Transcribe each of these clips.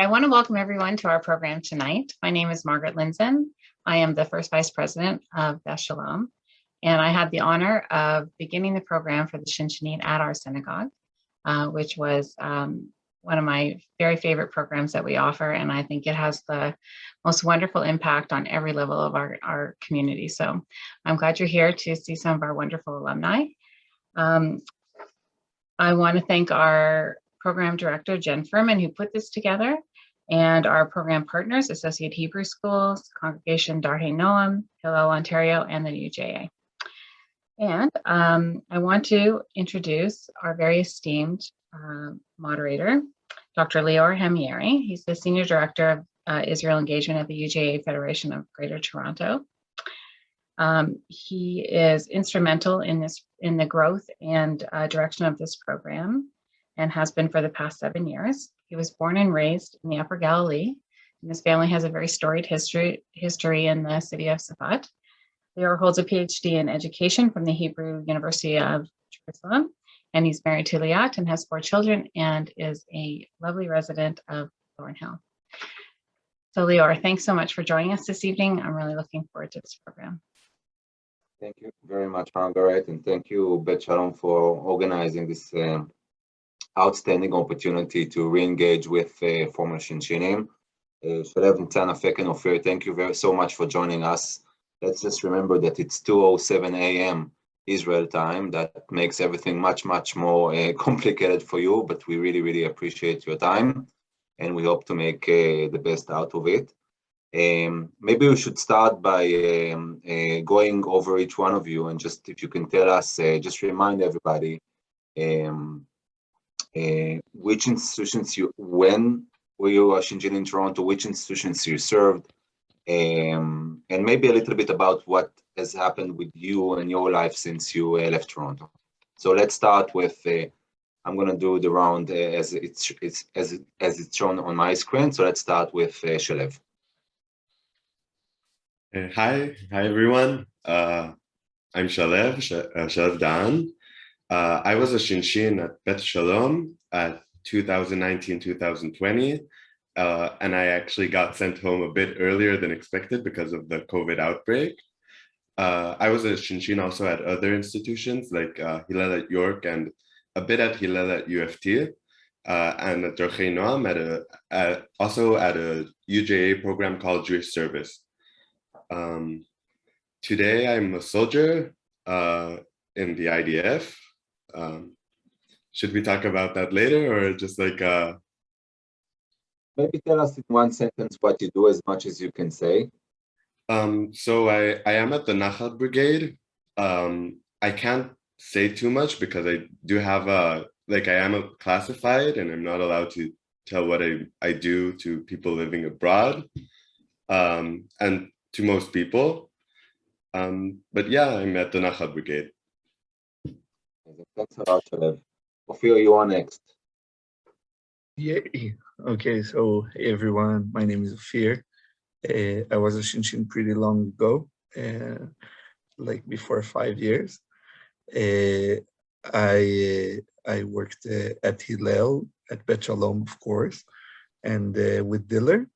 I want to welcome everyone to our program tonight. My name is Margaret Linson. I am the first vice president of Beth Shalom, and I had the honor of beginning the program for the ShinShinim at our synagogue, which was one of my very favorite programs that we offer, and I think it has the most wonderful impact on every level of our community. So I'm glad you're here to see some of our wonderful alumni. I want to thank our program director, Jen Furman, who put this together, and our program partners, Associate Hebrew Schools, Congregation Darhei Noam, Hillel Ontario, and the UJA. And I want to introduce our very esteemed moderator, Dr. Lior Hamieri. He's the Senior Director of Israel Engagement at the UJA Federation of Greater Toronto. He is instrumental in the growth and direction of this program, and has been for the past 7 years. He was born and raised in the Upper Galilee, and his family has a very storied history in the city of Safat. Lior holds a PhD in education from the Hebrew University of Jerusalem, and he's married to Liat and has 4 children and is a lovely resident of Thornhill. So Lior, thanks so much for joining us this evening. I'm really looking forward to this program. Thank you very much, Margaret, and thank you, Beth Shalom, for organizing this outstanding opportunity to re-engage with former ShinShinim. Shalev, Nitzan, Afek, and Ophir, thank you so much for joining us. Let's just remember that it's 2:07 a.m. Israel time. That makes everything much more complicated for you, but we really appreciate your time, and we hope to make the best out of it. Maybe we should start by going over each one of you, and just if you can tell us, just remind everybody which institutions when were you a ShinShinim in Toronto, which institutions you served, and maybe a little bit about what has happened with you and your life since you left Toronto. So let's start with, I'm going to do the round as it's shown on my screen. So let's start with Shalev. Hi everyone. I'm Shalev Dan. I was a ShinShin at Beth Shalom at 2019-2020, and I actually got sent home a bit earlier than expected because of the COVID outbreak. I was a ShinShin also at other institutions like Hillel at York and a bit at Hillel at UFT, and at Darhei Noam also at a UJA program called Jewish Service. Today I'm a soldier in the IDF. Should we talk about that later, or just like maybe tell us in one sentence what you do as much as you can say. So I am at the Nachal Brigade. I can't say too much because I do have I am classified and I'm not allowed to tell what I do to people living abroad, and to most people. But yeah, I'm at the Nachal Brigade. Thanks a lot, Shalev. Ophir, you are next. Yeah. Okay, so hey everyone, my name is Ophir. I was a ShinShin pretty long ago, like before 5 years. I worked at Hillel, at Beth Shalom, of course, and with Diller.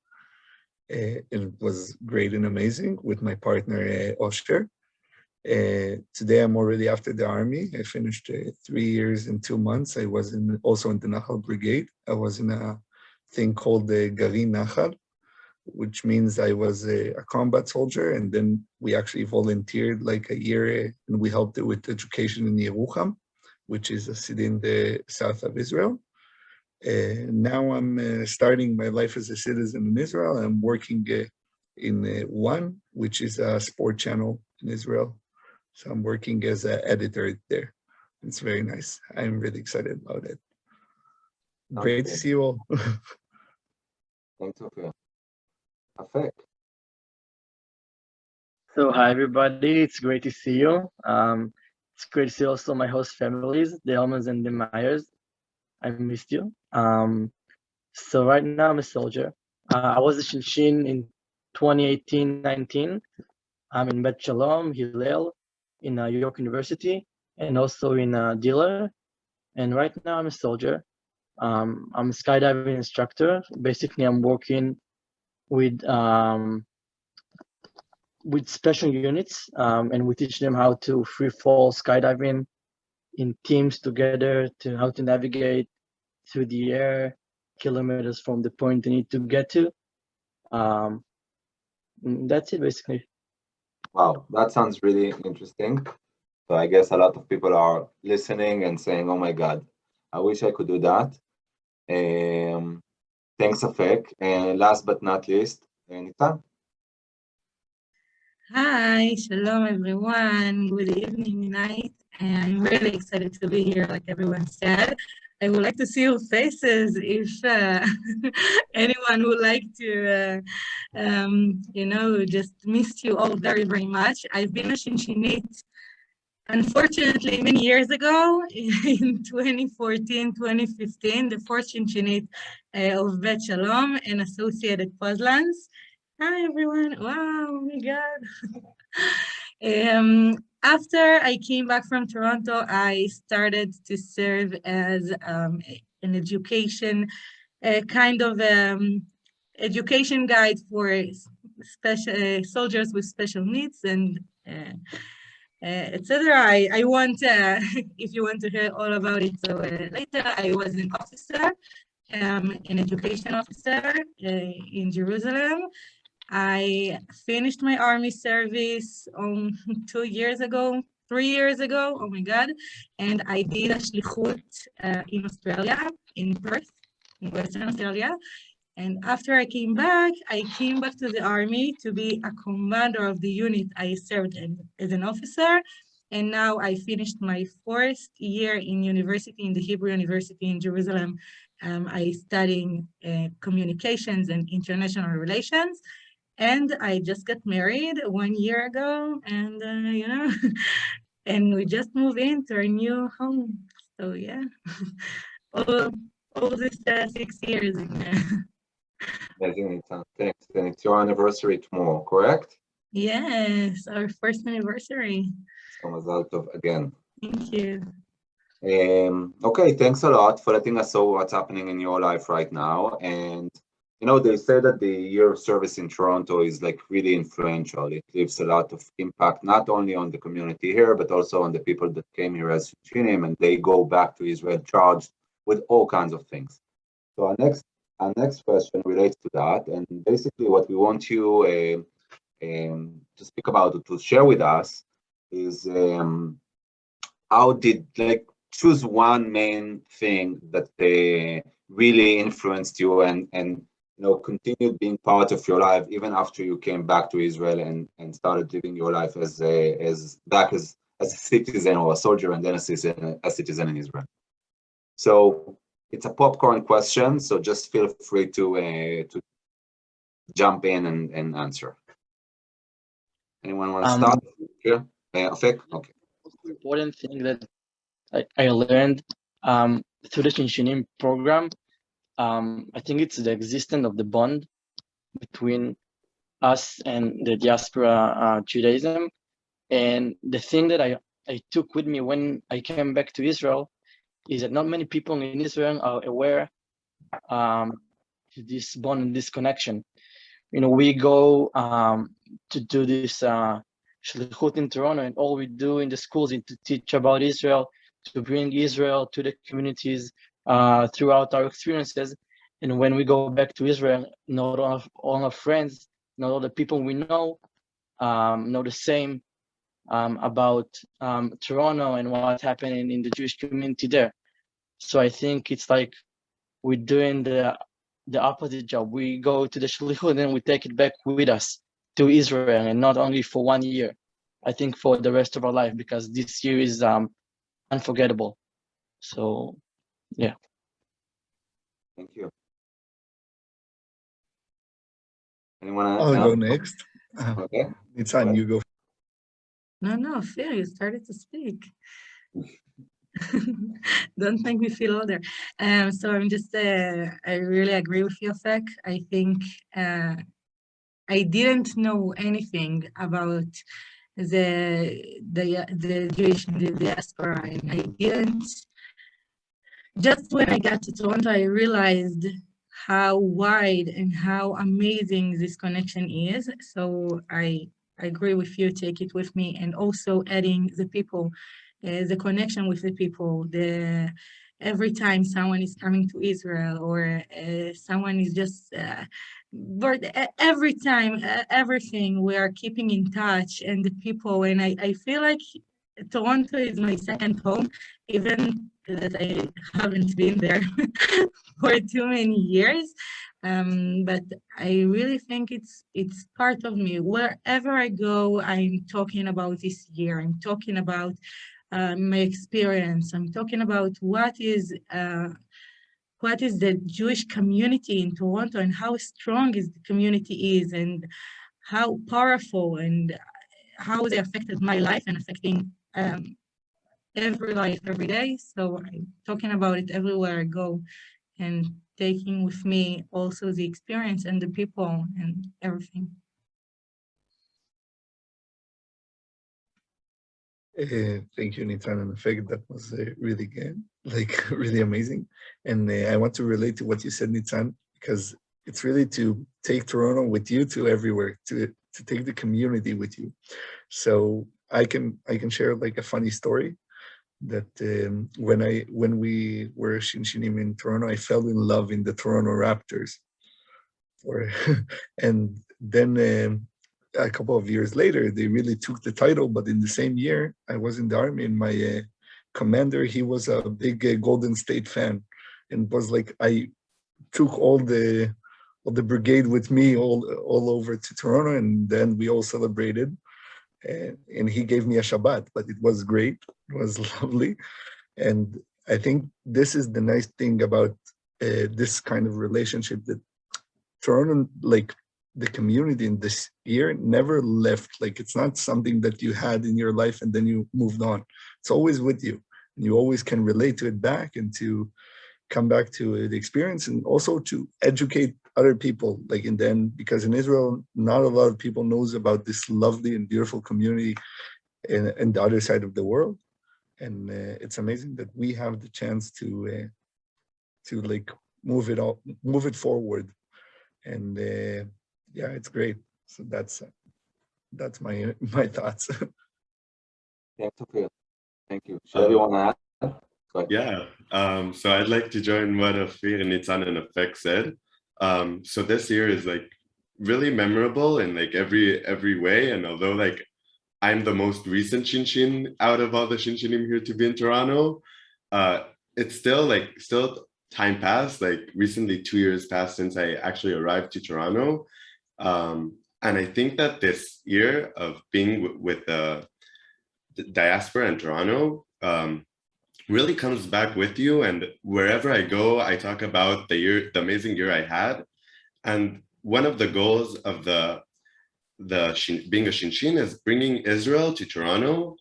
It was great and amazing with my partner, Osher. Today I'm already after the army. I finished 3 years and 2 months. I was also in the Nachal Brigade. I was in a thing called the Garin Nachal, which means I was a combat soldier, and then we actually volunteered like a year, and we helped with education in Yerucham, which is a city in the south of Israel. Now I'm starting my life as a citizen in Israel. I'm working in One, which is a sport channel in Israel. So I'm working as an editor there. It's very nice. I'm really excited about it. Great to see you all. Thanks, Ophir. Afek. So hi everybody, it's great to see you. It's great to see also my host families, the Elmans and the Myers. I missed you. So right now I'm a soldier. I was a ShinShin in 2018-19. I'm in Beth Shalom, Hillel, in York University, and also in Diller. And right now I'm a soldier. I'm a skydiving instructor. Basically, I'm working with special units, and we teach them how to free fall skydiving in teams together, to how to navigate through the air kilometers from the point they need to get to. That's it basically. Wow, that sounds really interesting. So I guess a lot of people are listening and saying, "Oh my God, I wish I could do that." Thanks, Afek. And last but not least, Nita. Hi, shalom everyone. Good evening, night. I'm really excited to be here, like everyone said. I would like to see your faces if anyone would like to, just missed you all very, very much. I've been a Shinshinit, unfortunately, many years ago, in 2014, 2015, the fourth Shinshinit of Bet Shalom and Associated Puzzlands. Hi, everyone. Wow, oh my God. After I came back from Toronto, I started to serve as an education, kind of education guide for special soldiers with special needs and etc. I want, if you want to hear all about it, so later I was an officer, an education officer in Jerusalem. I finished my army service 2 years ago, 3 years ago, oh my God, and I did a shlichut in Australia, in Perth, in Western Australia. And after I came back to the army to be a commander of the unit I served as an officer. And now I finished my 4th year in university, in the Hebrew University in Jerusalem. I studying communications and international relations. And I just got married 1 year ago, and and we just moved into our new home. So yeah, all this 6 years. Amazing, Nita. Thanks. And it's your anniversary tomorrow, correct? Yes, our 1st anniversary. So Mazal Tov again. Thank you. Okay, thanks a lot for letting us know what's happening in your life right now. And they say that the year of service in Toronto is like really influential. It leaves a lot of impact, not only on the community here, but also on the people that came here as ShinShinim, and they go back to Israel charged with all kinds of things. So our next question relates to that, and basically what we want you to speak about, to share with us, is how did, choose one main thing that really influenced you and continued being part of your life even after you came back to Israel and started living your life as a citizen or a soldier, and then a citizen in Israel. So it's a popcorn question, so just feel free to jump in and answer. Anyone want to start? Yeah, Afek? Okay. The important thing that I learned through the ShinShinim program, I think it's the existence of the bond between us and the diaspora Judaism. And the thing that I took with me when I came back to Israel is that not many people in Israel are aware to this bond and this connection. We go to do this shlichut in Toronto, and all we do in the schools is to teach about Israel, to bring Israel to the communities throughout our experiences. And when we go back to Israel, not all our friends, not all the people we know the same about Toronto and what's happening in the Jewish community there. So I think it's like we're doing the opposite job. We go to the shlichut and we take it back with us to Israel, and not only for 1 year. I think for the rest of our life, because this year is unforgettable. So, yeah. Thank you. Anyone else? I'll go next. Okay. It's on you go. No, Phil, you started to speak. Don't make me feel older. So I'm just, I really agree with you, Fek. I think I didn't know anything about the Jewish diaspora, and I didn't just when I got to Toronto, I realized how wide and how amazing this connection is. So I agree with you, take it with me, and also adding the people, the connection with the people, every time someone is coming to Israel or someone is just, but every time, everything, we are keeping in touch, and the people, and I feel like Toronto is my second home, even that I haven't been there for too many years. But I really think it's part of me. Wherever I go, I'm talking about this year. I'm talking about my experience. I'm talking about what is the Jewish community in Toronto and how strong is the community is and how powerful and how they affected my life and affecting every life every day. So I'm talking about it everywhere I go and taking with me also the experience and the people and everything. Thank you, Nitan. In fact, that was really good, like really amazing. And I want to relate to what you said, Nitan, because it's really to take Toronto with you to everywhere, to take the community with you. So I can share like a funny story that when we were ShinShinim in Toronto, I fell in love in the Toronto Raptors. And then a couple of years later, they really took the title. But in the same year, I was in the army, and my commander, he was a big Golden State fan, and was like, I took all the brigade with me all over to Toronto, and then we all celebrated. And he gave me a Shabbat, but it was great. It was lovely. And I think this is the nice thing about this kind of relationship, that Toronto, like the community in this year, never left. Like it's not something that you had in your life and then you moved on. It's always with you. And you always can relate to it back and to come back to the experience, and also to educate other people, like in the end, because in Israel, not a lot of people knows about this lovely and beautiful community in the other side of the world. And it's amazing that we have the chance to like move it forward. And yeah, it's great. So that's my thoughts. Thanks, Ophir. Thank you. Should everyone add? Yeah, so I'd like to join what Ophir and Nitzan and Afek said. So this year is like really memorable in like every way. And although like I'm the most recent Shinshin out of all the Shinshinim here to be in Toronto, it's still time passed. Like recently 2 years passed since I actually arrived to Toronto. And I think that this year of being with the diaspora in Toronto, really comes back with you. And wherever I go, I talk about the amazing year I had. And one of the goals of being a Shinshin is bringing Israel to Toronto.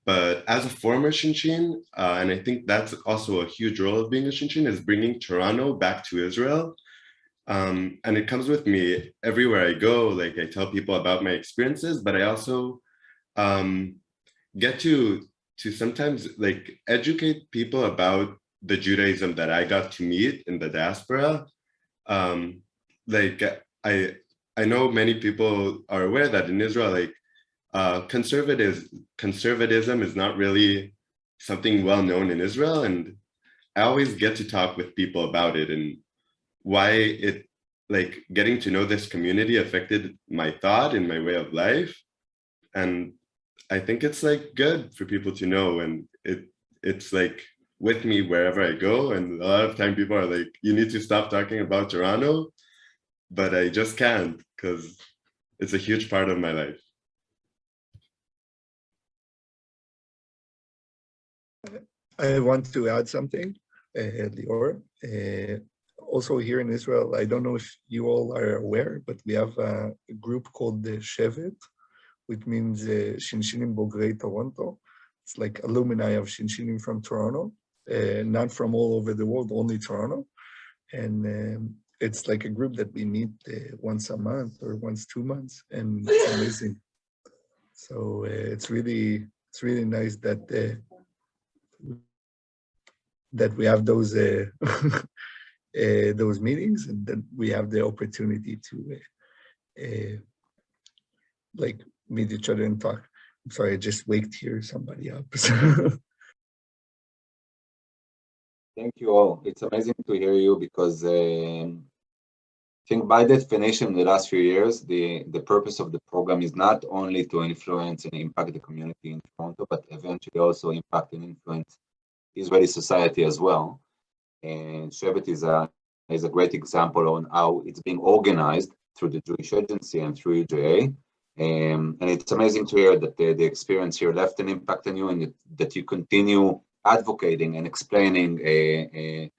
But as a former Shinshin, and I think that's also a huge role of being a Shinshin, is bringing Toronto back to Israel. And it comes with me everywhere I go. Like I tell people about my experiences, but I also get to sometimes like educate people about the Judaism that I got to meet in the diaspora. Like I know many people are aware that in Israel, like conservatism is not really something well known in Israel, and I always get to talk with people about it and why it, like getting to know this community affected my thought and my way of life. And I think it's like good for people to know, and it's like with me wherever I go. And a lot of time people are like, you need to stop talking about Toronto, but I just can't because it's a huge part of my life. I want to add something, Lior. Also here in Israel, I don't know if you all are aware, but we have a group called the Shevet, which means ShinShinim Bogrei Toronto. It's like alumni of ShinShinim from Toronto, not from all over the world, only Toronto. And it's like a group that we meet once a month or once 2 months, and it's amazing. So it's really nice that that we have those those meetings, and then we have the opportunity to like meet each other and talk. I'm sorry, I just waked here somebody up. Thank you all. It's amazing to hear you because I think by definition, in the last few years, the purpose of the program is not only to influence and impact the community in Toronto, but eventually also impact and influence Israeli society as well. And Shevet is a great example on how it's being organized through the Jewish Agency and through UJA. And it's amazing to hear that the experience here left an impact on you, and that you continue advocating and explaining a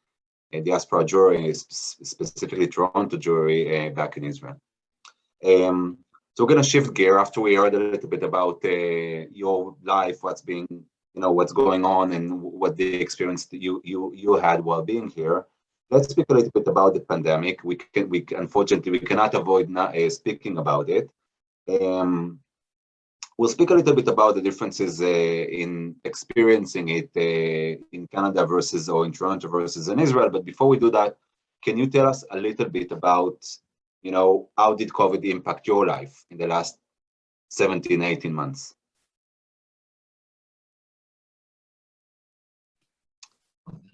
diaspora Jewry, specifically Toronto Jewry, back in Israel. So we're going to shift gear after we heard a little bit about your life, what's going on, and what the experience that you had while being here. Let's speak a little bit about the pandemic. Unfortunately, we cannot avoid not speaking about it. We'll speak a little bit about the differences in experiencing it in Canada versus, or in Toronto versus in Israel. But before we do that, can you tell us a little bit about, how did COVID impact your life in the last 17, 18 months?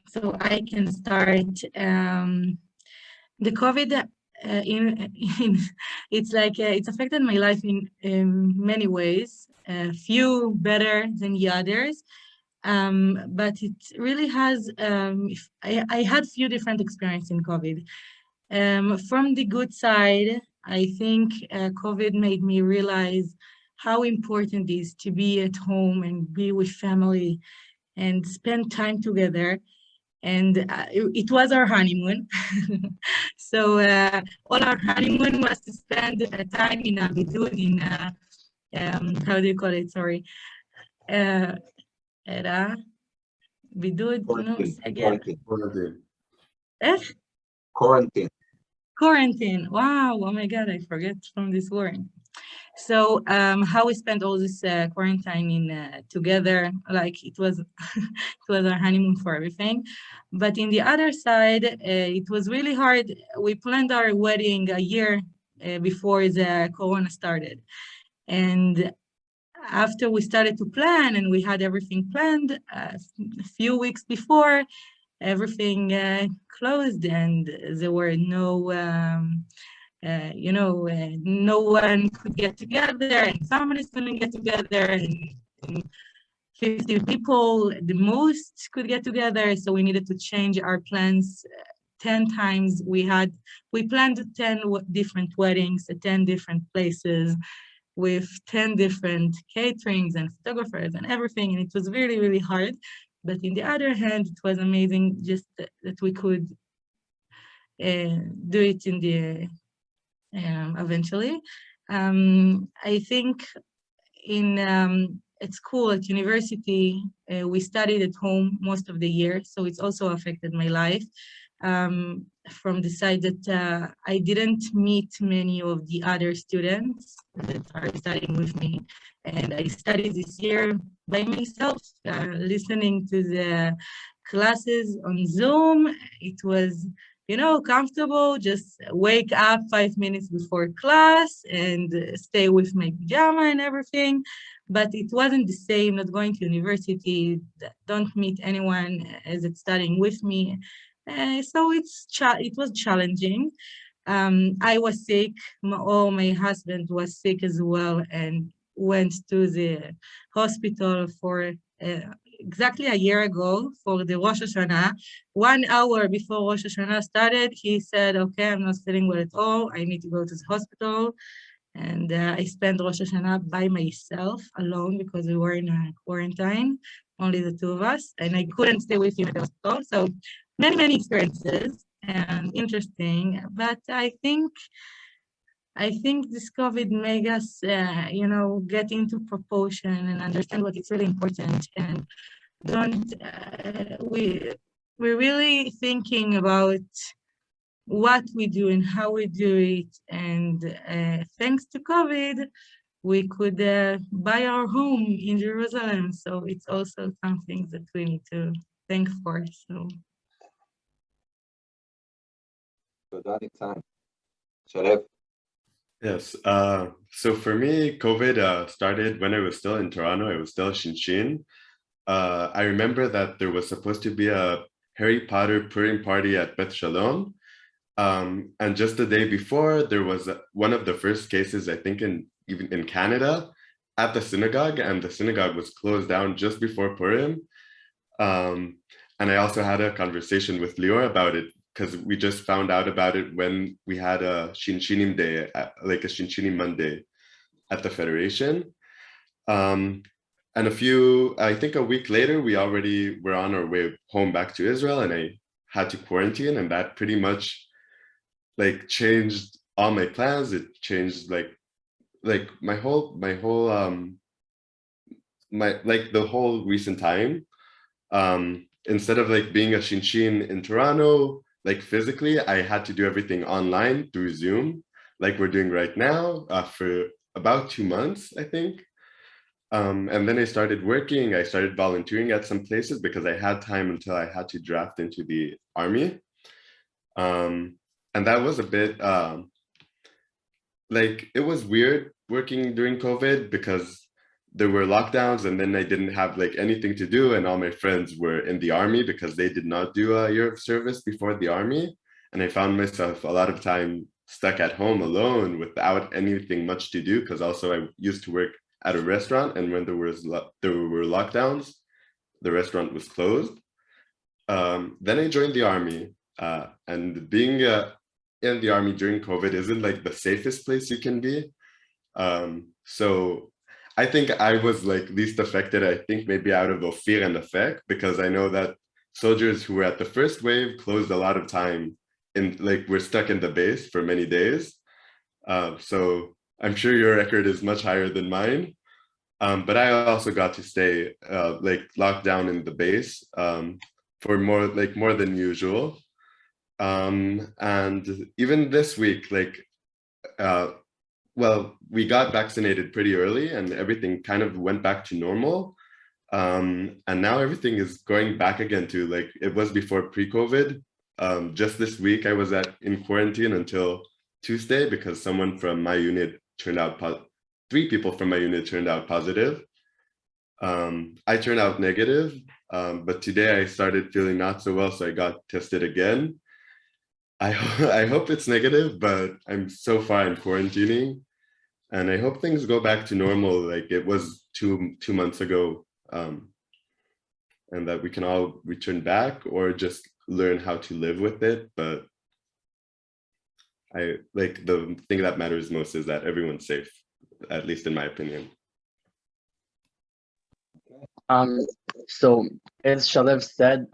So I can start. The COVID, it's affected my life in many ways. A few better than the others, but it really has. I had few different experiences in COVID. From the good side, I think COVID made me realize how important it is to be at home and be with family and spend time together. And it was our honeymoon. So all our honeymoon was to spend time in Abidud, in how do you call it? Sorry. Era Bidud, Quarantine. Wow, oh my God, I forget from this word. So how we spent all this quarantine together, like it was it was our honeymoon for everything. But in the other side, it was really hard. We planned our wedding a year before the Corona started. And after we started to plan and we had everything planned, a few weeks before, everything closed, and there were no no one could get together, and families couldn't get together, and 50 people the most could get together. So we needed to change our plans 10 times. We planned 10 different weddings at 10 different places with 10 different caterings and photographers and everything. And it was really, really hard. But in the other hand, it was amazing just that we could do it in the eventually. I think at school, at university, we studied at home most of the year, so it's also affected my life. From the side that I didn't meet many of the other students that are studying with me, and I studied this year by myself, listening to the classes on Zoom. It was comfortable, just wake up 5 minutes before class and stay with my pajama and everything. But it wasn't the same, not going to university, don't meet anyone as it's studying with me. So it was challenging. I was sick, my husband was sick as well, and went to the hospital for exactly a year ago for the Rosh Hashanah. 1 hour before Rosh Hashanah started, he said, okay, I'm not feeling well at all. I need to go to the hospital. And I spent Rosh Hashanah by myself, alone, because we were in a quarantine, only the two of us, and I couldn't stay with him at the hospital. So many experiences, and interesting. But I think this COVID made us, get into proportion and understand what is really important. And we're really thinking about what we do and how we do it. And thanks to COVID, we could buy our home in Jerusalem. So it's also something that we need to thankful for. So Time. Shalev. Yes. So for me, COVID started when I was still in Toronto. I was still Shinshin. I remember that there was supposed to be a Harry Potter Purim party at Beth Shalom. And just the day before, there was one of the first cases, I think, even in Canada, at the synagogue, and the synagogue was closed down just before Purim. And I also had a conversation with Lior about it, because we just found out about it when we had a ShinShinim day, like a ShinShinim Monday at the Federation. And I think a week later, we already were on our way home back to Israel, and I had to quarantine, and that pretty much like changed all my plans. It changed like the whole recent time. Instead of like being a Shinshin in Toronto, like physically, I had to do everything online through Zoom, like we're doing right now, for about 2 months, I think. And then I started working. I started volunteering at some places because I had time until I had to draft into the army. And that was a bit, like, it was weird working during COVID because there were lockdowns, and then I didn't have like anything to do, and all my friends were in the army because they did not do a year of service before the army. And I found myself a lot of time stuck at home alone without anything much to do, because also I used to work at a restaurant, and when there were lockdowns, the restaurant was closed. Then I joined the army, and being in the army during COVID isn't like the safest place you can be. So I think I was like least affected, I think maybe out of fear and effect, because I know that soldiers who were at the first wave closed a lot of time were stuck in the base for many days. So I'm sure your record is much higher than mine. But I also got to stay like locked down in the base for more than usual. And even this week, well, we got vaccinated pretty early and everything kind of went back to normal. And now everything is going back again to like it was before pre-COVID. Just this week, I was in quarantine until Tuesday because someone from my unit turned out 3 people from my unit turned out positive. I turned out negative, but today I started feeling not so well, so I got tested again. I hope it's negative, but I'm quarantining, and I hope things go back to normal like it was two months ago, and that we can all return back or just learn how to live with it. But the thing that matters most is that everyone's safe, at least in my opinion. So as Shalev said,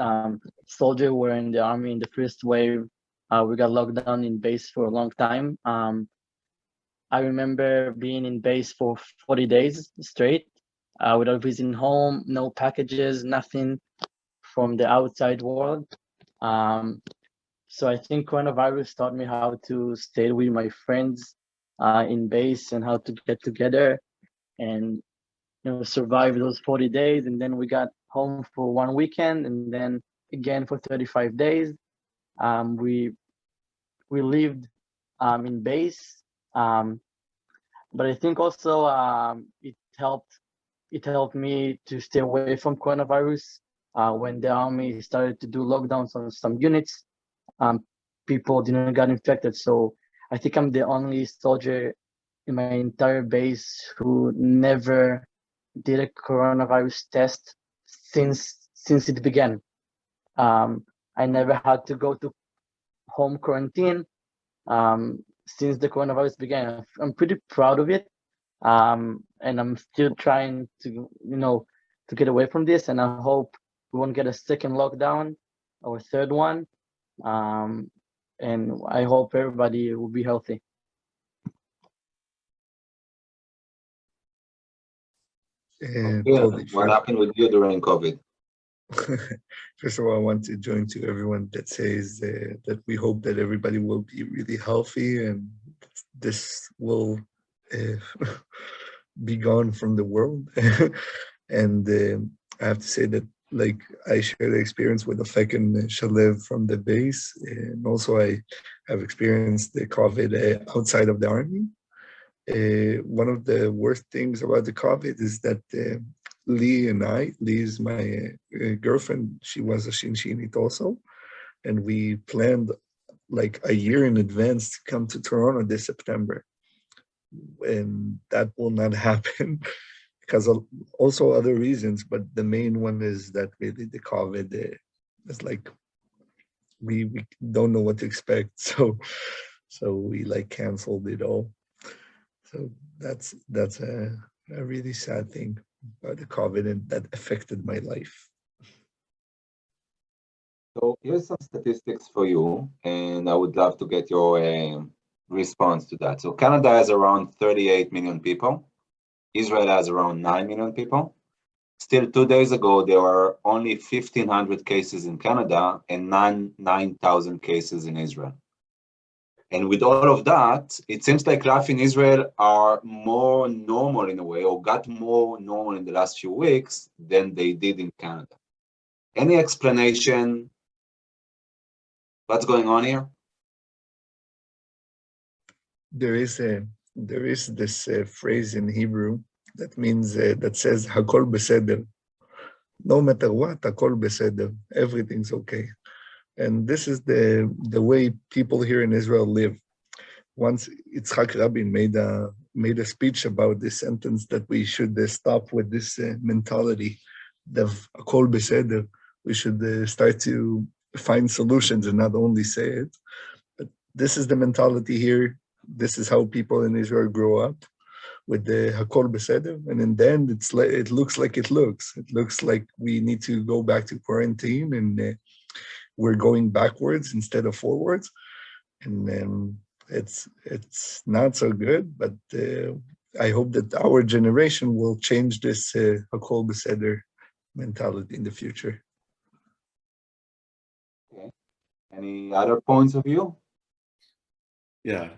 soldiers were in the army in the first wave. We got locked down in base for a long time. I remember being in base for 40 days straight, without visiting home, no packages, nothing from the outside world. So I think coronavirus taught me how to stay with my friends in base and how to get together and survive those 40 days. And then we got home for 1 weekend, and then again for 35 days. We lived in base, but I think also it helped me to stay away from coronavirus. When the army started to do lockdowns on some units, people didn't get infected. So I think I'm the only soldier in my entire base who never did a coronavirus test since it began. I never had to go to home quarantine since the coronavirus began. I'm pretty proud of it, and I'm still trying to get away from this. And I hope we won't get a second lockdown or a third one. And I hope everybody will be healthy. What happened with you during COVID? First of all, I want to join to everyone that says that we hope that everybody will be really healthy and this will be gone from the world. And I have to say that like I share the experience with Afek and Shalev from the base, and also I have experienced the COVID outside of the army. One of the worst things about the COVID is that Lee is my girlfriend, she was a ShinShinit also, and we planned like a year in advance to come to Toronto this September. And that will not happen because of also other reasons, but the main one is that really the COVID is like, we don't know what to expect. So we like canceled it all. So that's a really sad thing about the COVID, and that affected my life. So here's some statistics for you, and I would love to get your response to that. So Canada has around 38 million people. Israel has around 9 million people. Still 2 days ago, there were only 1,500 cases in Canada and 9,000 cases in Israel. And with all of that, it seems like life in Israel are more normal in a way, or got more normal in the last few weeks than they did in Canada. Any explanation? What's going on here? There is this phrase in Hebrew that means that says "Hakol beseder." No matter what, Hakol beseder. Everything's okay, and this is the way people here in Israel live. Once Yitzhak Rabin made a speech about this sentence that we should stop with this mentality of Hakol beseder. We should start to find solutions and not only say it. But this is the mentality here. This is how people in Israel grow up, with the Hakol Beseder, and in the end, it looks like it looks. It looks like we need to go back to quarantine, and we're going backwards instead of forwards, and it's not so good. But I hope that our generation will change this Hakol Beseder mentality in the future. Okay. Any other points of view? Yeah.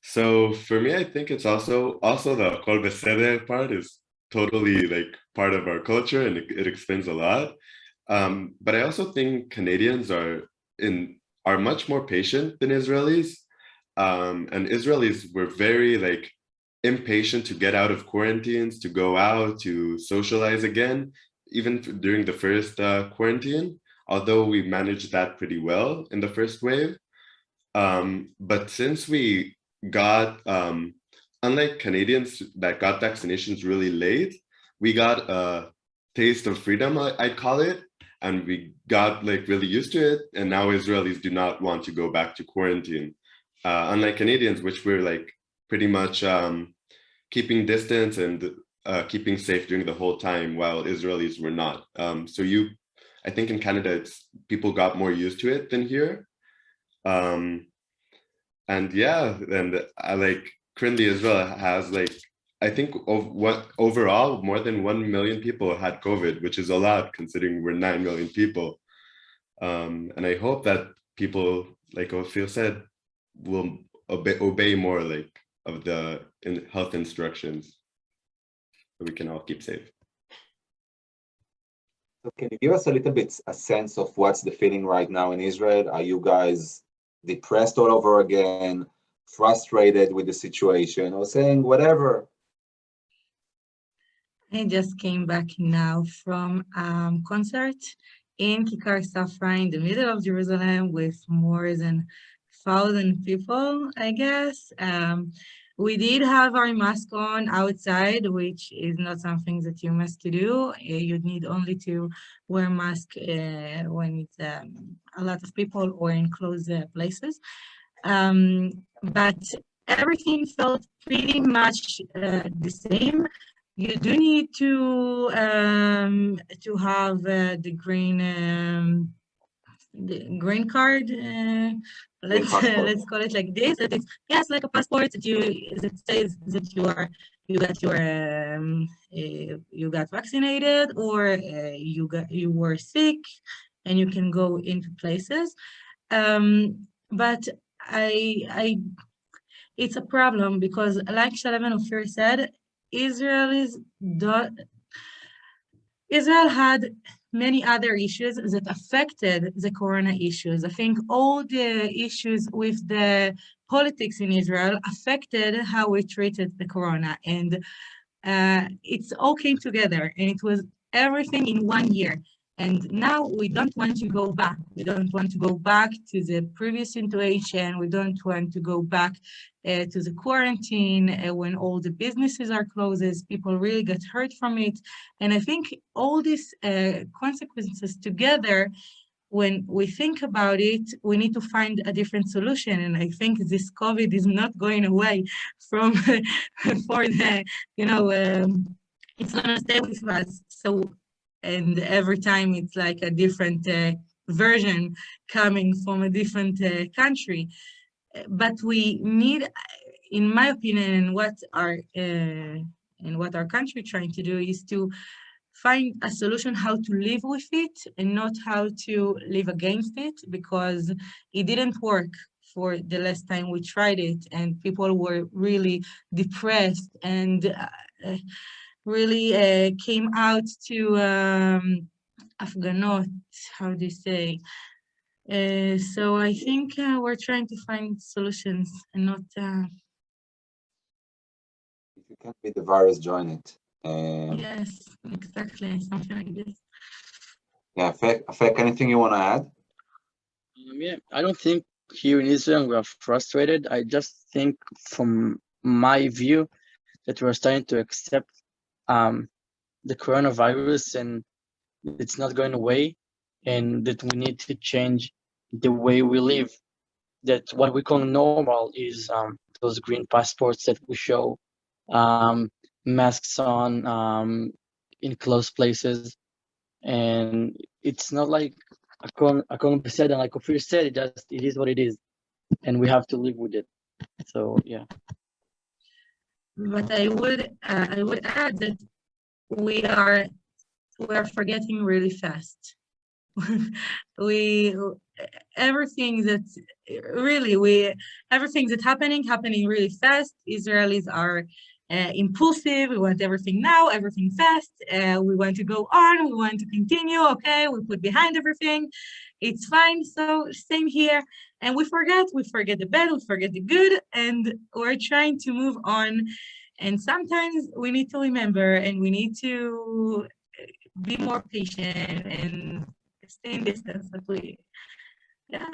So for me, I think it's also the Kol Beseder part is totally like part of our culture, and it explains a lot. But I also think Canadians are much more patient than Israelis. And Israelis were very like impatient to get out of quarantines, to go out, to socialize again, even during the first quarantine, although we managed that pretty well in the first wave. But since we got, unlike Canadians that got vaccinations really late, we got a taste of freedom, I'd call it, and we got like really used to it. And now Israelis do not want to go back to quarantine. Unlike Canadians, which were like pretty much keeping distance and keeping safe during the whole time, while Israelis were not. I think in Canada, people got more used to it than here. And yeah, and like currently Israel has like, I think overall more than 1 million people had COVID, which is a lot considering we're 9 million people. And I hope that people, like Ophir said, will obey more like of the health instructions, so we can all keep safe. So can you give us a little bit a sense of what's the feeling right now in Israel? Are you guys depressed all over again, frustrated with the situation, or saying whatever? I just came back now from concert in Kikar Safra in the middle of Jerusalem with more than 1,000 people, I guess. We did have our mask on outside, which is not something that you must to do. You need only to wear mask when it's a lot of people or in closed places. But everything felt pretty much the same. You do need to have the green card. Let's call it like this. That it's, yes, like a passport that says that you got vaccinated, or you were sick, and you can go into places. But it's a problem because, like Shalev and Ophir said, Israelis Israel had many other issues that affected the corona issues. I think all the issues with the politics in Israel affected how we treated the corona, and it's all came together, and it was everything in 1 year. And now we don't want to go back. We don't want to go back to the previous situation. We don't want to go back to the quarantine when all the businesses are closed. People really get hurt from it. And I think all these consequences together, when we think about it, we need to find a different solution. And I think this COVID is not going away from for the, it's gonna stay with us. So, and every time it's like a different version coming from a different country. But we need, in my opinion, and what our country trying to do is to find a solution how to live with it and not how to live against it, because it didn't work for the last time we tried it, and people were really depressed and really came out to Afghanot, how do you say? So I think we're trying to find solutions and not... If you can't beat the virus, join it. Yes, exactly, something like this. Yeah, Afek, anything you want to add? Yeah, I don't think here in Israel we are frustrated. I just think from my view that we're starting to accept the coronavirus and it's not going away, and that we need to change the way we live. That what we call normal is those green passports that we show, masks on in close places, and it's not like Akon said, and like Ophir said, it is what it is, and we have to live with it. So yeah. But I would add that we are forgetting really fast. Everything that's happening really fast. Israelis are impulsive. We want everything now, everything fast. We want to go on. We want to continue. Okay, we put behind everything. It's fine. So same here. And we forget the bad, we forget the good, and we're trying to move on. And sometimes we need to remember, and we need to be more patient and stay in distance. Yeah.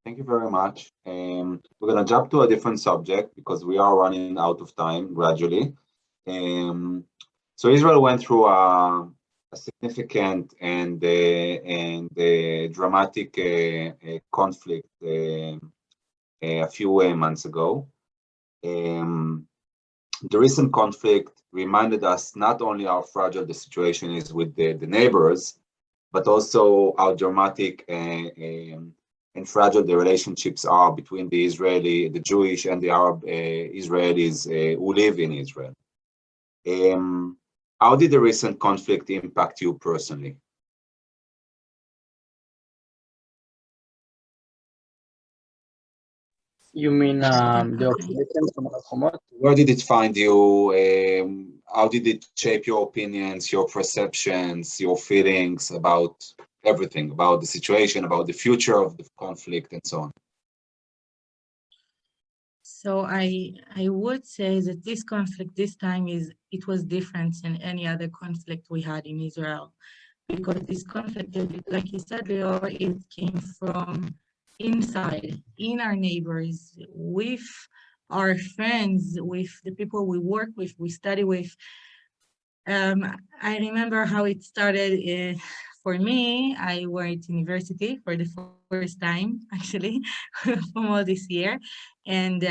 Thank you very much. We're going to jump to a different subject because we are running out of time gradually. So Israel went through a significant and dramatic conflict a few months ago. The recent conflict reminded us not only how fragile the situation is with the neighbors, but also how dramatic and fragile the relationships are between the Jewish and the Arab Israelis who live in Israel. How did the recent conflict impact you personally? You mean the occupation from Al-Hamad? Where did it find you? How did it shape your opinions, your perceptions, your feelings about everything, about the situation, about the future of the conflict, and so on? So I would say that this conflict this time it was different than any other conflict we had in Israel, because this conflict, like you said, Leo, it came from inside, in our neighbors, with our friends, with the people we work with, we study with. I remember how it started. For me, I were at university for the first time, actually, from all this year. And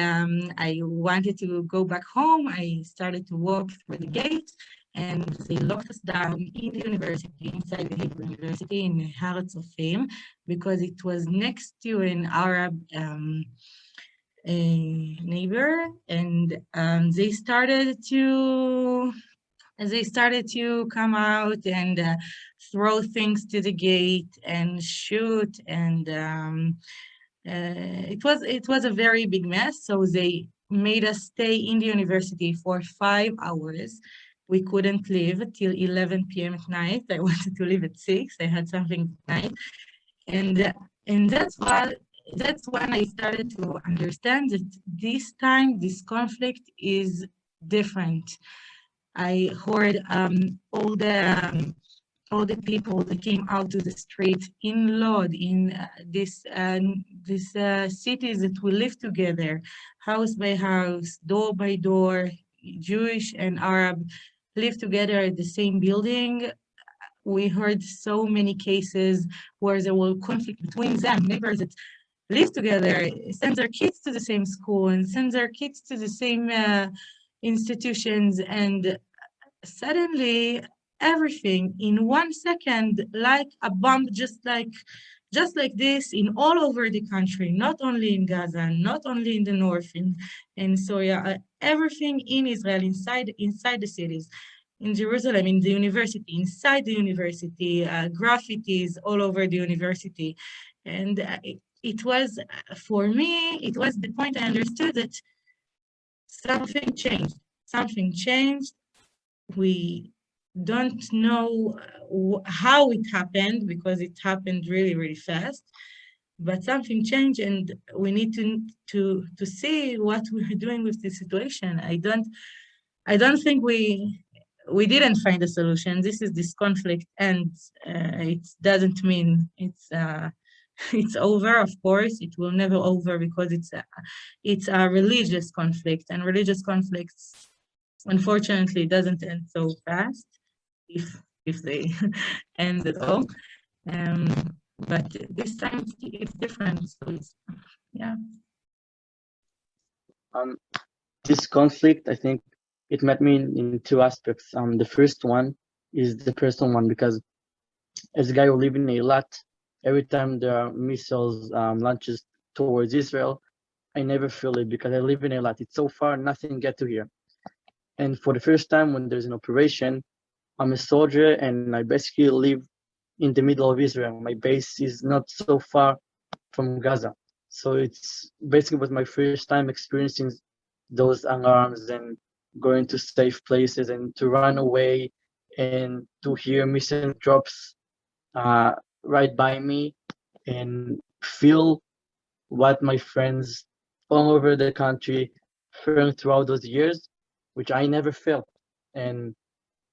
I wanted to go back home. I started to walk through the gate, and they locked us down in the university, inside the Hebrew University in Har Tzofim, because it was next to an Arab neighbor, and they started to come out and throw things to the gate and shoot, and it was a very big mess. So they made us stay in the university for 5 hours. We couldn't leave till 11 p.m. at night. I wanted to leave at 6. I had something at night. And that's when I started to understand that this time, this conflict is different. I heard all the people that came out to the street in Lod, in these cities that we live together, house by house, door by door, Jewish and Arab live together at the same building. We heard so many cases where there was conflict between them, neighbors that live together, send their kids to the same school and send their kids to the same institutions, and suddenly everything in 1 second, like a bomb, just like this, in all over the country, not only in Gaza, not only in the north, in Syria, everything in Israel, inside the cities, in Jerusalem, in the university, inside the university, graffitis all over the university. And it was, for me, it was the point I understood that something changed. Something changed. We don't know how it happened, because it happened really, really fast. But something changed, and we need to see what we're doing with the situation. I don't think we didn't find a solution. This conflict ends. It doesn't mean it's over. Of course, it will never over, because it's a religious conflict, and religious conflicts, unfortunately, doesn't end so fast, if they end at all. But this time it's different. So yeah. This conflict, I think, it met me in two aspects. The first one is the personal one, because as a guy who lives in Eilat, every time there are missiles launches towards Israel, I never feel it, because I live in Eilat. It's so far, nothing get to here. And for the first time, when there's an operation, I'm a soldier, and I basically live in the middle of Israel. My base is not so far from Gaza. So it's basically was my first time experiencing those alarms and going to safe places and to run away and to hear missile drops right by me and feel what my friends all over the country felt throughout those years, which I never felt. And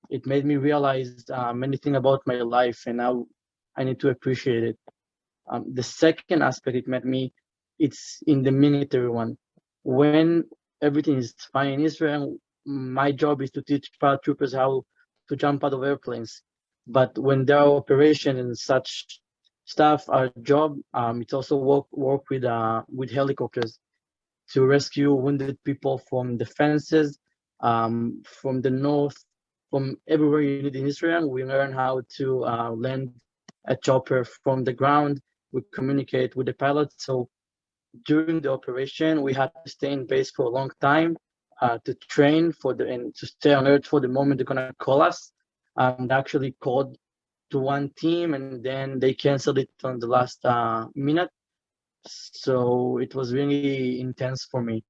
it made me realize many things about my life, and now I need to appreciate it. The second aspect it met me, it's in the military one. When everything is fine in Israel, my job is to teach paratroopers how to jump out of airplanes. But when there are operations and such stuff, our job, it's also work with helicopters to rescue wounded people from the fences, from the north, from everywhere you need in Israel. We learn how to land a chopper from the ground. We communicate with the pilot. So during the operation, we had to stay in base for a long time to train and to stay alert for the moment they're gonna call us. They actually called to one team, and then they canceled it on the last minute. So it was really intense for me,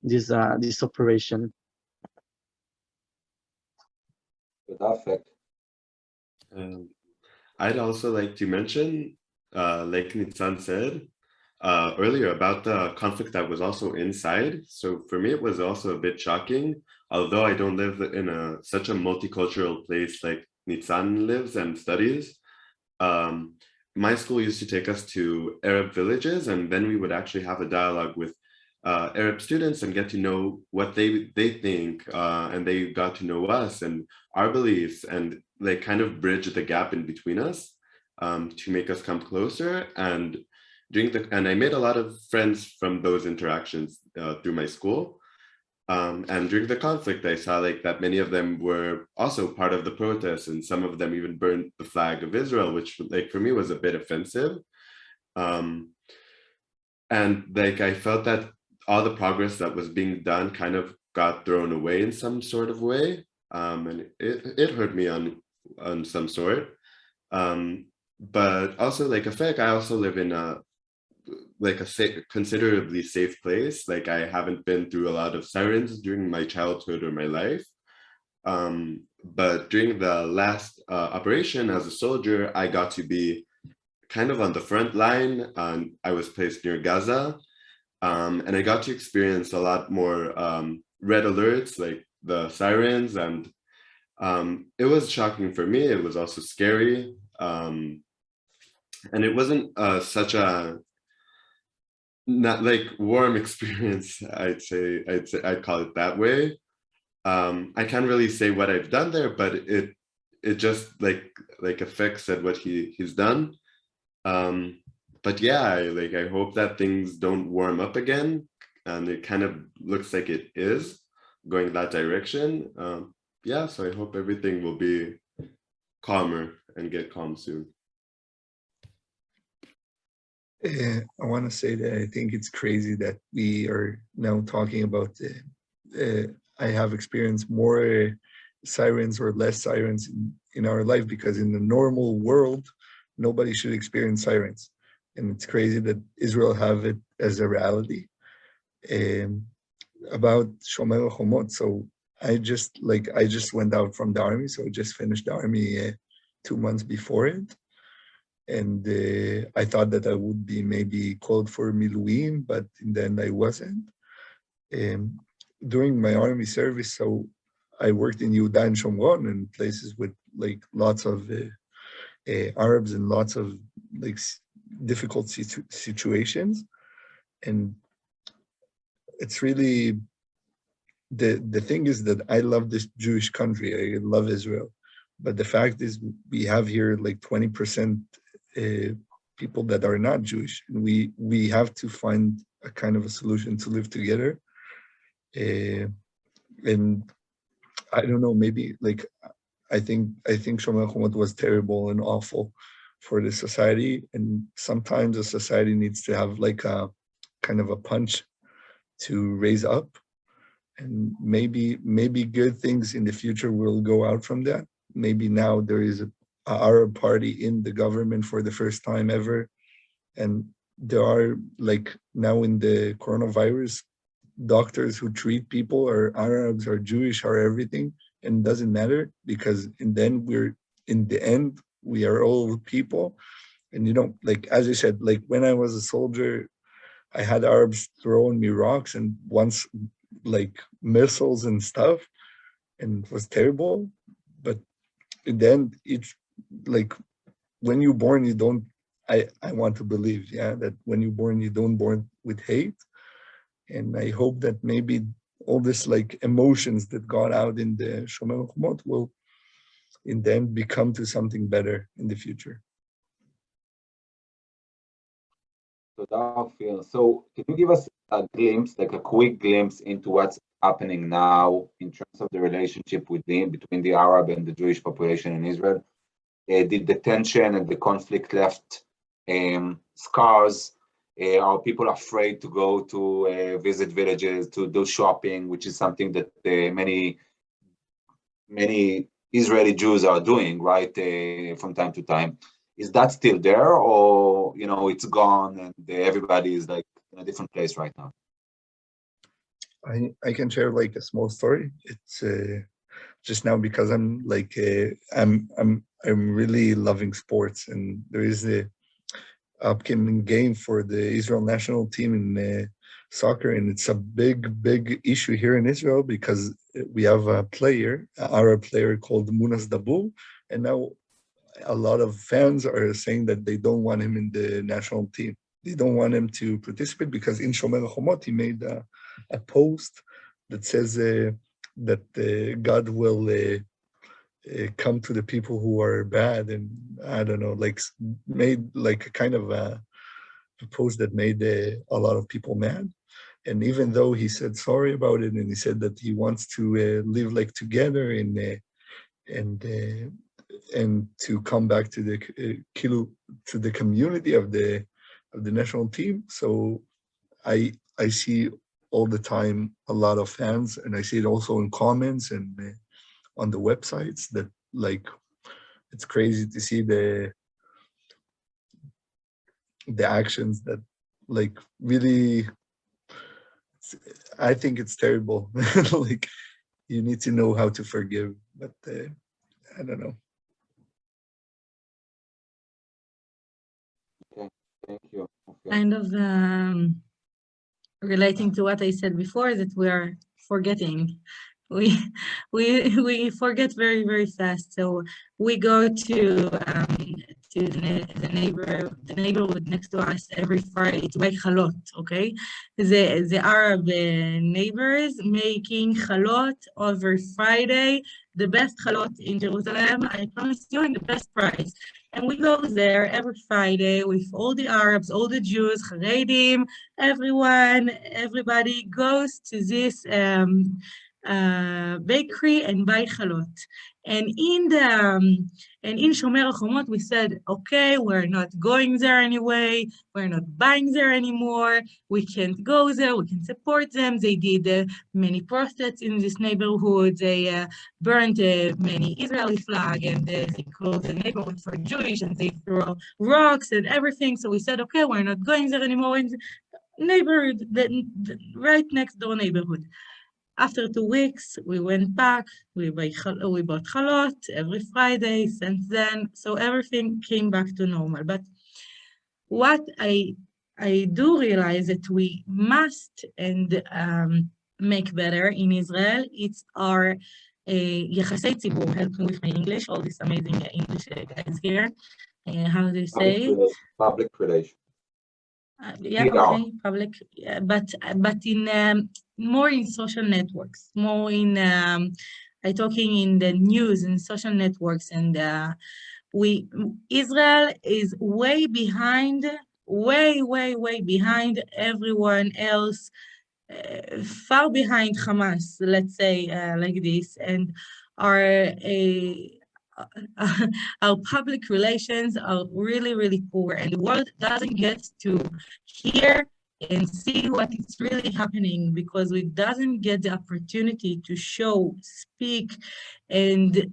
this operation. Perfect. I'd also like to mention, like Nitzan said earlier, about the conflict that was also inside. So for me, it was also a bit shocking, although I don't live in such a multicultural place like Nitzan lives and studies. My school used to take us to Arab villages, and then we would actually have a dialogue with Arab students and get to know what they think, and they got to know us and our beliefs, and they kind of bridge the gap in between us to make us come closer. And I made a lot of friends from those interactions through my school. And during the conflict, I saw that many of them were also part of the protests, and some of them even burned the flag of Israel, which for me was a bit offensive. And I felt that all the progress that was being done kind of got thrown away in some sort of way. And it hurt me on some sort. But also I also live in like a considerably safe place. Like I haven't been through a lot of sirens during my childhood or my life. But during the last operation as a soldier, I got to be kind of on the front line, and I was placed near Gaza. And I got to experience a lot more red alerts, like the sirens, and it was shocking for me. It was also scary. And it wasn't such a not like warm experience, I'd call it that way. I can't really say what I've done there, but it just like affects at what he's done. But yeah, I hope that things don't warm up again, and it kind of looks like it is going that direction. Yeah, so I hope everything will be calmer and get calm soon. I want to say that I think it's crazy that we are now talking about I have experienced more sirens or less sirens in our life, because in the normal world, nobody should experience sirens. And it's crazy that Israel have it as a reality. About Shomer Chomot, so I just went out from the army, so I just finished the army 2 months before it. And I thought that I would be maybe called for Miluim, but in the end I wasn't. During my army service, so I worked in Yehuda and Shomron and places with like lots of Arabs and lots of like difficult situations. And it's really, the thing is that I love this Jewish country, I love Israel. But the fact is we have here like 20% people that are not Jewish. And we have to find a kind of a solution to live together. And I don't know, maybe like I think Shomer Chomot was terrible and awful for the society. And sometimes a society needs to have like a kind of a punch to raise up. And maybe good things in the future will go out from that. Maybe now there is a Arab party in the government for the first time ever. And there are like now in the coronavirus, doctors who treat people are Arabs or Jewish or everything. And it doesn't matter, because in the end, we are all people. And like, as I said, like when I was a soldier, I had Arabs throwing me rocks and once like missiles and stuff, and it was terrible. But in the end, it's like when you're born, you don't, I want to believe, that when you're born, you don't born with hate. And I hope that maybe all this like emotions that got out in the Shomer Chomot will in the end become to something better in the future. So can you give us a glimpse, like a quick glimpse into what's happening now in terms of the relationship between the Arab and the Jewish population in Israel? Did the tension and the conflict left scars? Are people afraid to go to visit villages, to do shopping, which is something that many Israeli Jews are doing, right, from time to time? Is that still there, or it's gone and everybody is like in a different place right now? I can share like a small story. It's just now because I'm like I'm really loving sports, and there is a upcoming game for the Israel national team in soccer, and it's a big issue here in Israel because we have an Arab player called Munas Dabur, and now a lot of fans are saying that they don't want him in the national team. They don't want him to participate because in Shomer Chomot he made a post that says that God will come to the people who are bad, and I don't know, like made like a kind of a post that made a lot of people mad. And even though he said sorry about it, and he said that he wants to live like together and to come back to the community of the national team. So I see all the time a lot of fans, and I see it also in comments and on the websites that like it's crazy to see the actions that like really, I think it's terrible. Like you need to know how to forgive, but I don't know. Okay, thank you. Okay. Kind of relating to what I said before, that we are forgetting. We we forget very, very fast. So we go to the neighborhood next to us every Friday to make chalot. Okay, the Arab neighbors making chalot over Friday, the best chalot in Jerusalem. I promise you, and the best price. And we go there every Friday with all the Arabs, all the Jews, Haredim, everybody goes to this bakery and buy chalot. And in Shomer HaChomot, we said, okay, we're not going there anyway. We're not buying there anymore. We can't go there. We can support them. They did many protests in this neighborhood. They burned many Israeli flag, and they closed the neighborhood for Jewish, and they threw rocks and everything. So we said, okay, we're not going there anymore. In the neighborhood, right next door neighborhood. After 2 weeks, we went back, we bought chalot every Friday since then, so everything came back to normal. But what I do realize that we must and make better in Israel, it's our יחסי ציבור, help me with my English, all these amazing English guys here. How do you say? Public relations. Yeah, okay, public, but in more in social networks, more in I talking in the news and social networks, and Israel is way behind, way behind everyone else, far behind Hamas, let's say like this, and our our public relations are really poor, and the world doesn't get to hear and see what is really happening because we doesn't get the opportunity to show, speak, and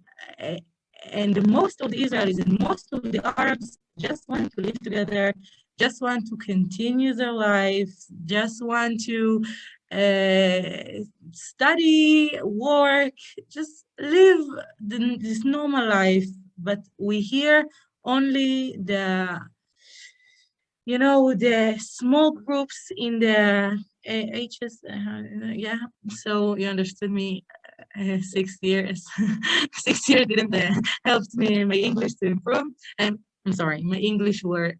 most of the Israelis and most of the Arabs just want to live together, just want to continue their lives, just want to study, work, just live this normal life. But we hear only the small groups in the HS, yeah, so you understood me. 6 years. 6 years didn't help me my English to improve. And I'm sorry, my English were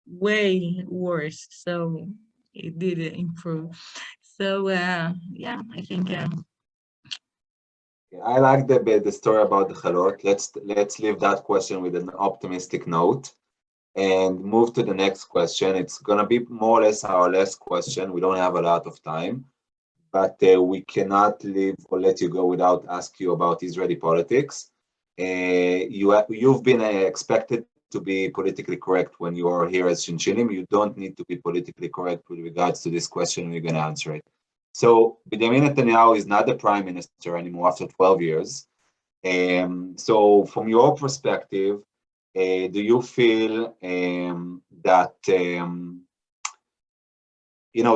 way worse, so it did improve. So yeah, I think I like the story about the chalot. Let's leave that question with an optimistic note and move to the next question. It's gonna be more or less our last question. We don't have a lot of time, but we cannot leave or let you go without asking you about Israeli politics. You've been expected to be politically correct when you are here as ShinShinim. You don't need to be politically correct with regards to this question. We're going to answer it. So Benjamin Netanyahu is not the prime minister anymore after 12 years. So from your perspective, do you feel that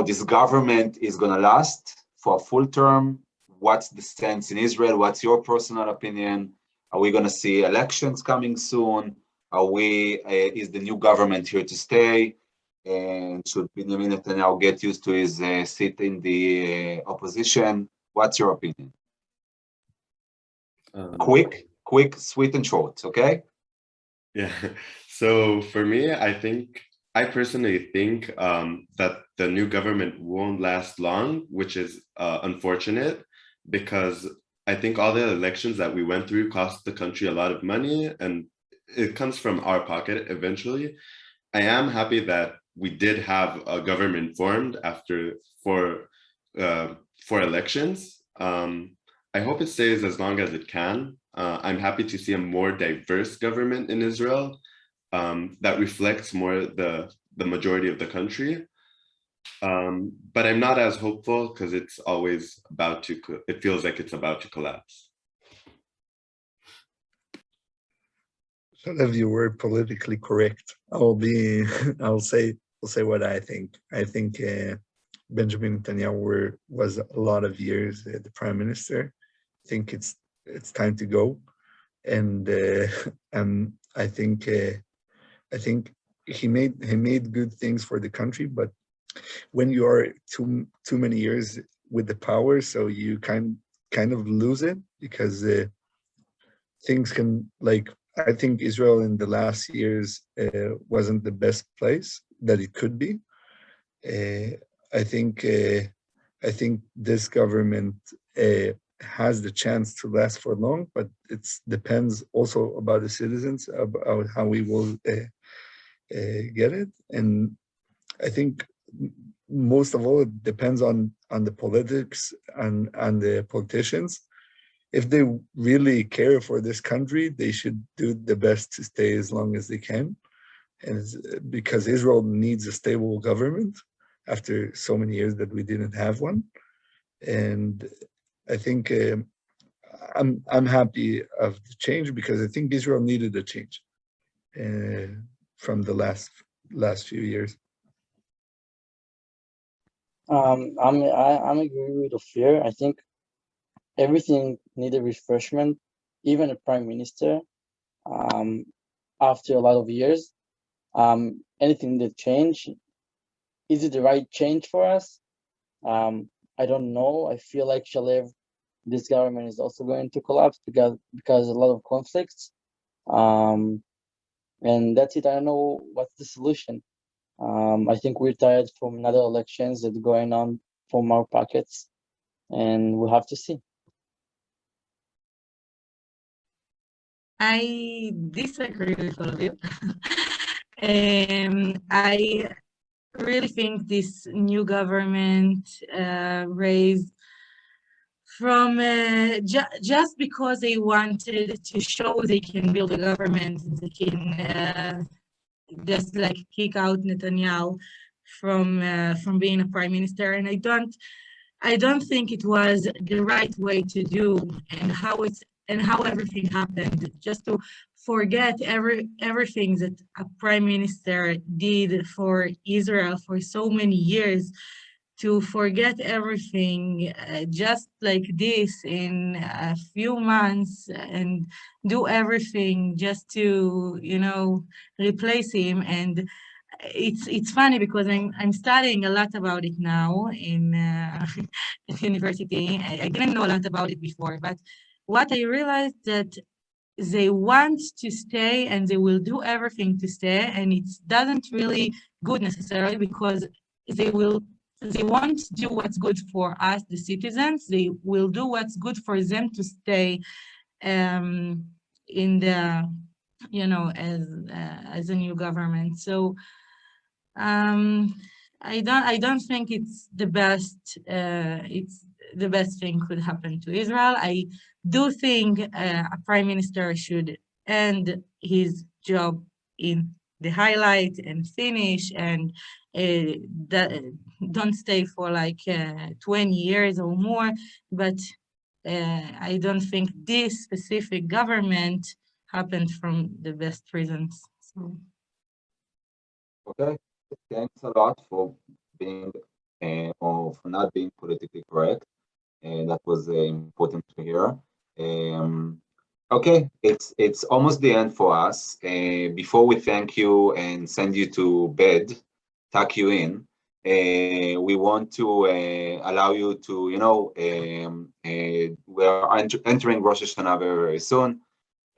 this government is going to last for a full term? What's the sense in Israel? What's your personal opinion? Are we going to see elections coming soon? Is the new government here to stay? And should Benjamin Netanyahu get used to his seat in the opposition? What's your opinion? Quick, sweet and short, okay? Yeah. So for me, I personally think that the new government won't last long, which is unfortunate because I think all the elections that we went through cost the country a lot of money and it comes from our pocket eventually. I am happy that we did have a government formed for elections. I hope it stays as long as it can. I'm happy to see a more diverse government in Israel that reflects more the majority of the country. But I'm not as hopeful because it's always it feels like it's about to collapse. So if you were politically correct, I'll say say what I think. I think Benjamin Netanyahu was a lot of years the prime minister. I think it's time to go, and I think he made good things for the country, but when you are too many years with the power, so you kind of lose it, because things can, like, I think Israel in the last years wasn't the best place that it could be. I think this government has the chance to last for long, but it depends also about the citizens, about how we will get it. And I think most of all, it depends on the politics and the politicians. If they really care for this country, they should do the best to stay as long as they can. And because Israel needs a stable government after so many years that we didn't have one. And I think I'm happy of the change, because I think Israel needed a change from the last few years. I'm agree with Ophir. I think everything needed refreshment, even a prime minister. After a lot of years, anything that change, is it the right change for us? I don't know. I feel like Shalev, this government is also going to collapse because a lot of conflicts. And that's it. I don't know what's the solution. I think we're tired from another elections that's going on from our pockets, and we'll have to see. I disagree with all of you. I really think this new government raised from just because they wanted to show they can build a government, they can just like kick out Netanyahu from being a prime minister, and I don't think it was the right way to do, and how everything happened. Just to forget everything that a prime minister did for Israel for so many years, to forget everything just like this in a few months and do everything just to, replace him. And it's funny because I'm studying a lot about it now in at university. I didn't know a lot about it before, but what I realized that they want to stay and they will do everything to stay, and it doesn't really good necessarily, because they won't do what's good for us, the citizens. They will do what's good for them to stay in the, as a new government. So I don't think it's the best. It's the best thing could happen to Israel. I do think a prime minister should end his job in the highlight and finish, and don't stay for like 20 years or more. But I don't think this specific government happened from the best reasons. So. Okay, thanks a lot for being or for not being politically correct. That was important to hear. Okay, it's almost the end for us. Before we thank you and send you to bed, tuck you in, we want to allow you to, we are entering Rosh Hashanah very, very soon.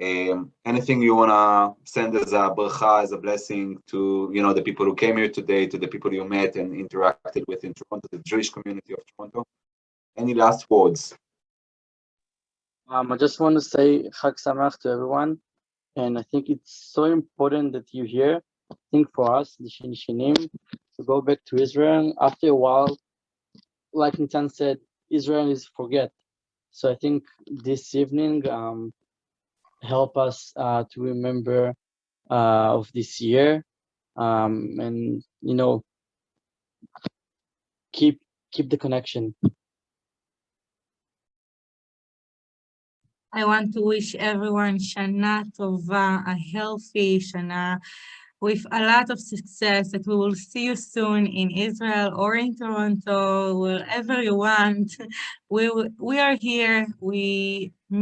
Anything you want to send as a bracha, as a blessing to, the people who came here today, to the people you met and interacted with in Toronto, the Jewish community of Toronto? Any last words? I just want to say Chag Sameach to everyone, and I think it's so important that you're here. I think for us, the ShinShinim, to go back to Israel after a while, like Nitan said, Israel is forget. So I think this evening help us to remember of this year, and keep the connection. I want to wish everyone Shana Tova, a healthy Shana with a lot of success, that we will see you soon in Israel or in Toronto, wherever you want. We are here. We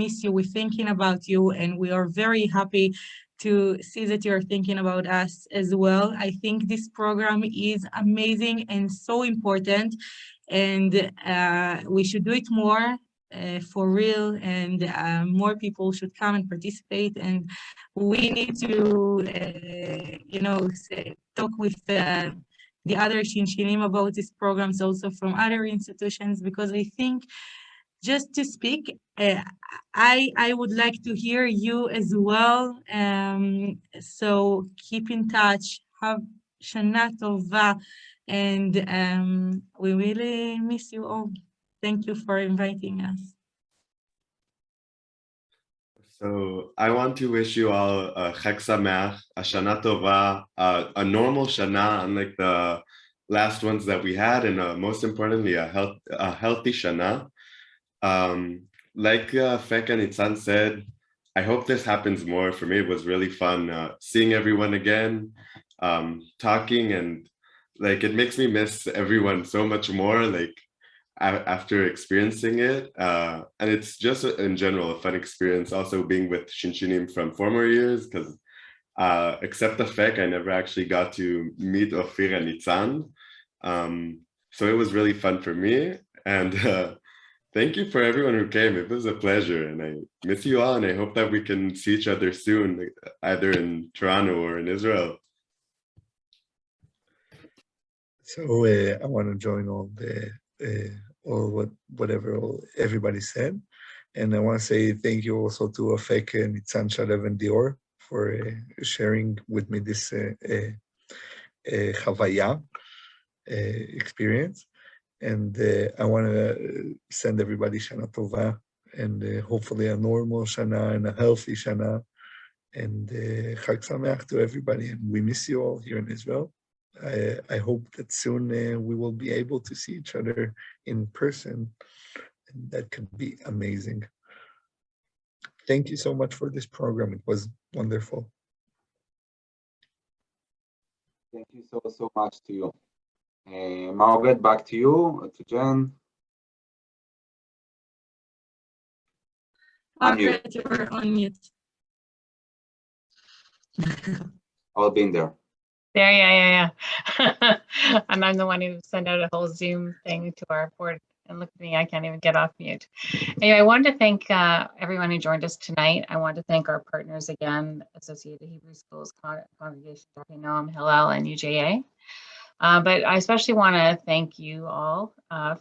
miss you. We're thinking about you, and we are very happy to see that you're thinking about us as well. I think this program is amazing and so important, and we should do it more for real, and more people should come and participate. And we need to, talk with the other ShinShinim about these programs, also from other institutions, because I think, just to speak, I would like to hear you as well. So keep in touch. Have Shana Tova, and we really miss you all. Thank you for inviting us. So I want to wish you all a Chag Sameach, a Shana Tova, a normal Shana, unlike the last ones that we had, and most importantly, a healthy Shana. Like Fek and Itzan said, I hope this happens more. For me, it was really fun seeing everyone again, talking, and like it makes me miss everyone so much more, like after experiencing it. And it's just in general a fun experience, also being with ShinShinim from former years, because except the Fek, I never actually got to meet Ofir and Itzan. So it was really fun for me, and thank you for everyone who came. It was a pleasure, and I miss you all, and I hope that we can see each other soon, either in Toronto or in Israel. So I want to join whatever everybody said, and I want to say thank you also to Afek, Nitzan, Shalev, and Dior for sharing with me this Chavaya experience. And I want to send everybody Shana Tova, and hopefully a normal Shana and a healthy Shana, and Chag Sameach to everybody. And we miss you all here in Israel. I hope that soon we will be able to see each other in person, and that could be amazing. Thank you so much for this program. It was wonderful. Thank you so much to you. Margaret, back to you, to Jen. Margaret, you're on mute. All been there. There, yeah. And I'm the one who sent out a whole Zoom thing to our board. And look at me, I can't even get off mute. Anyway, I wanted to thank everyone who joined us tonight. I want to thank our partners again, Associated Hebrew Schools, Congregation Noam, Hillel, and UJA. But I especially want to thank you all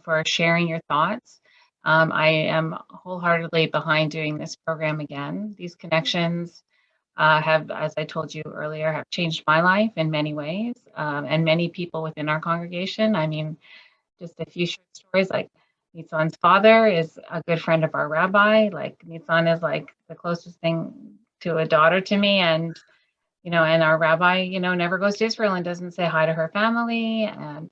for sharing your thoughts. I am wholeheartedly behind doing this program again. These connections have, as I told you earlier, have changed my life in many ways, and many people within our congregation. I mean, just a few short stories, like Nitzan's father is a good friend of our rabbi. Like Nitzan is like the closest thing to a daughter to me, and and our rabbi, never goes to Israel and doesn't say hi to her family. And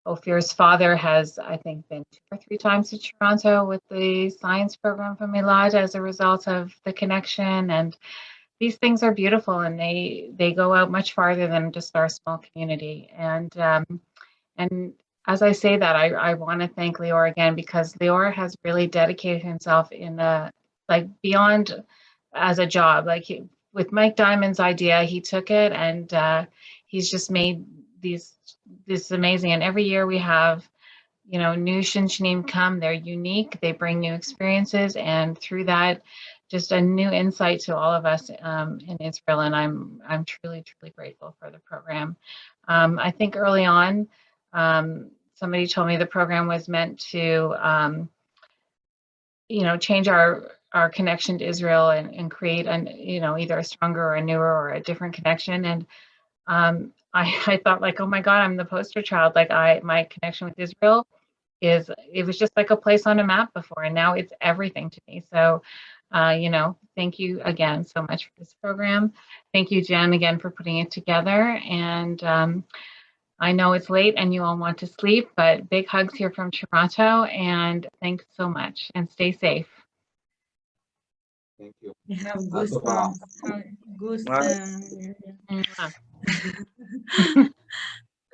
Ophir's father has, I think, been 2 or 3 times to Toronto with the science program from Milad as a result of the connection. And these things are beautiful, and they go out much farther than just our small community. And as I say that, I want to thank Lior again, because Lior has really dedicated himself in beyond as a job. Like with Mike Diamond's idea, he took it and he's just made this amazing. And every year we have, new ShinShinim come. They're unique. They bring new experiences, and through that, just a new insight to all of us in Israel. And I'm truly grateful for the program. I think early on, somebody told me the program was meant to, change our connection to Israel and create either a stronger or a newer or a different connection. And I thought, like, oh my God, I'm the poster child. Like my connection with Israel it was just like a place on a map before, and now it's everything to me. So, thank you again so much for this program. Thank you, Jen, again for putting it together. And I know it's late and you all want to sleep, but big hugs here from Toronto, and thanks so much, and stay safe. Thank you. I have That's all. goosebumps. Goose. Mwah.